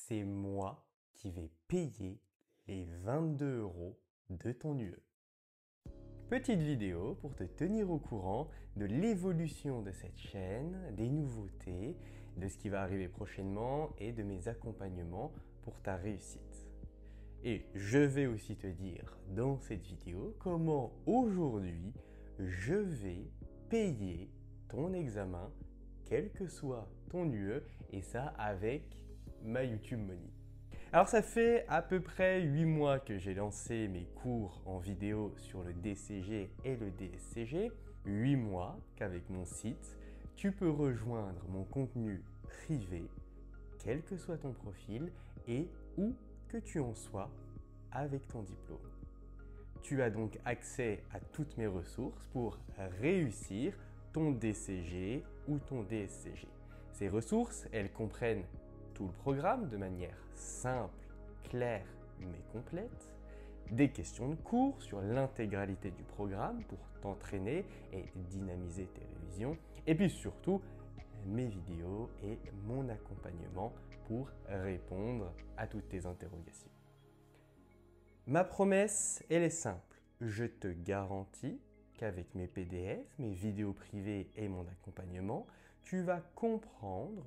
c'est moi qui vais payer les 22 € de ton UE. Petite vidéo pour te tenir au courant de l'évolution de cette chaîne, des nouveautés, de ce qui va arriver prochainement et de mes accompagnements pour ta réussite. Et je vais aussi te dire dans cette vidéo comment aujourd'hui je vais payer ton examen, quel que soit ton UE, et ça avec ma YouTube Money. Alors ça fait à peu près 8 mois que j'ai lancé mes cours en vidéo sur le DCG et le DSCG. 8 mois qu'avec mon site, tu peux rejoindre mon contenu privé, quel que soit ton profil et où que tu en sois avec ton diplôme. Tu as donc accès à toutes mes ressources pour réussir ton DCG ou ton DSCG. Ces ressources, elles comprennent tout le programme de manière simple, claire mais complète, des questions de cours sur l'intégralité du programme pour t'entraîner et dynamiser tes révisions, et puis surtout mes vidéos et mon accompagnement pour répondre à toutes tes interrogations. Ma promesse, elle est simple. Je te garantis qu'avec mes PDF, mes vidéos privées et mon accompagnement, tu vas comprendre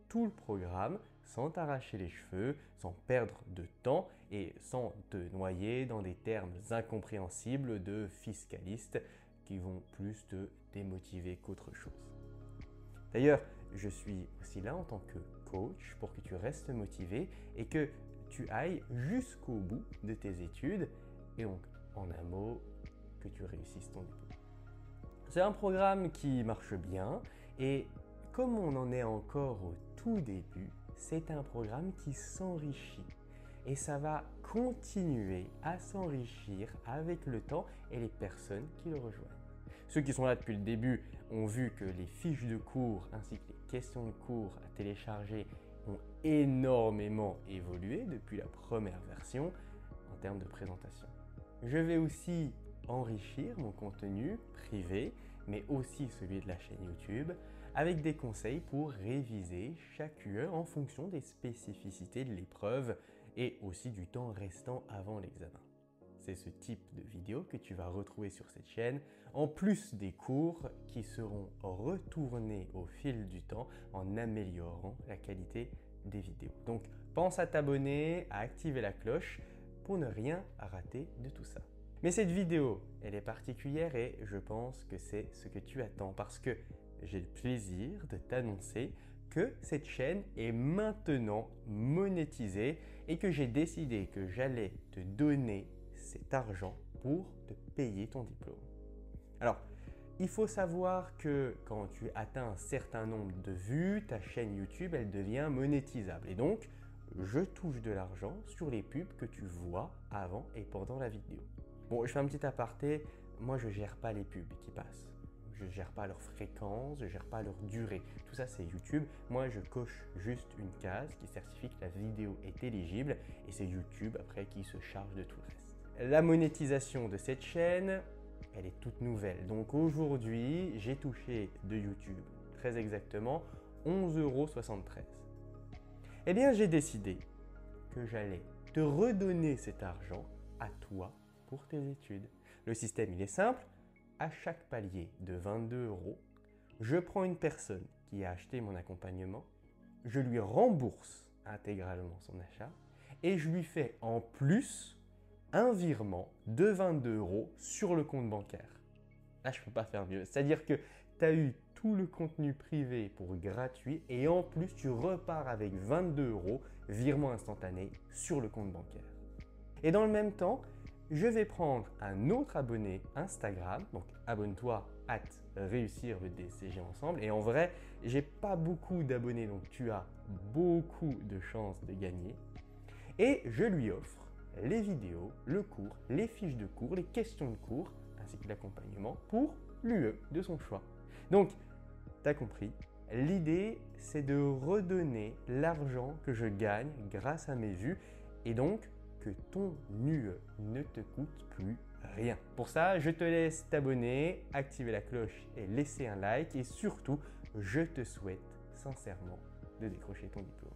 tout le programme sans t'arracher les cheveux, sans perdre de temps et sans te noyer dans des termes incompréhensibles de fiscalistes qui vont plus te démotiver qu'autre chose. D'ailleurs, je suis aussi là en tant que coach pour que tu restes motivé et que tu ailles jusqu'au bout de tes études et donc, en un mot, que tu réussisses ton diplôme. C'est un programme qui marche bien et comme on en est encore au tout début, c'est un programme qui s'enrichit et ça va continuer à s'enrichir avec le temps et les personnes qui le rejoignent. Ceux qui sont là depuis le début ont vu que les fiches de cours ainsi que les questions de cours à télécharger ont énormément évolué depuis la première version en termes de présentation. Je vais aussi enrichir mon contenu privé, mais aussi celui de la chaîne YouTube, avec des conseils pour réviser chaque UE en fonction des spécificités de l'épreuve et aussi du temps restant avant l'examen. C'est ce type de vidéo que tu vas retrouver sur cette chaîne, en plus des cours qui seront retournés au fil du temps en améliorant la qualité des vidéos. Donc pense à t'abonner, à activer la cloche pour ne rien rater de tout ça. Mais cette vidéo, elle est particulière et je pense que c'est ce que tu attends parce que j'ai le plaisir de t'annoncer que cette chaîne est maintenant monétisée et que j'ai décidé que j'allais te donner cet argent pour te payer ton diplôme. Alors, il faut savoir que quand tu atteins un certain nombre de vues, ta chaîne YouTube, elle devient monétisable. Et donc, je touche de l'argent sur les pubs que tu vois avant et pendant la vidéo. Bon, je fais un petit aparté, moi je ne gère pas les pubs qui passent. Je ne gère pas leur fréquence, je ne gère pas leur durée. Tout ça, c'est YouTube. Moi, je coche juste une case qui certifie que la vidéo est éligible et c'est YouTube après qui se charge de tout le reste. La monétisation de cette chaîne, elle est toute nouvelle. Donc aujourd'hui, j'ai touché de YouTube, très exactement, 11,73 €. Eh bien, j'ai décidé que j'allais te redonner cet argent à toi pour tes études. Le système, il est simple. À chaque palier de 22 €, je prends une personne qui a acheté mon accompagnement, je lui rembourse intégralement son achat et je lui fais en plus un virement de 22 € sur le compte bancaire. Là, je ne peux pas faire mieux. C'est-à-dire que tu as eu tout le contenu privé pour gratuit et en plus, tu repars avec 22 € virement instantané sur le compte bancaire. Et dans le même temps, je vais prendre un autre abonné Instagram, donc abonne-toi @réussir le DCG ensemble. Et en vrai, j'ai pas beaucoup d'abonnés, donc tu as beaucoup de chances de gagner. Et je lui offre les vidéos, le cours, les fiches de cours, les questions de cours, ainsi que l'accompagnement pour l'UE de son choix. Donc, tu as compris, l'idée c'est de redonner l'argent que je gagne grâce à mes vues et donc que ton UE ne te coûte plus rien. Pour ça, je te laisse t'abonner, activer la cloche et laisser un like et surtout, je te souhaite sincèrement de décrocher ton diplôme.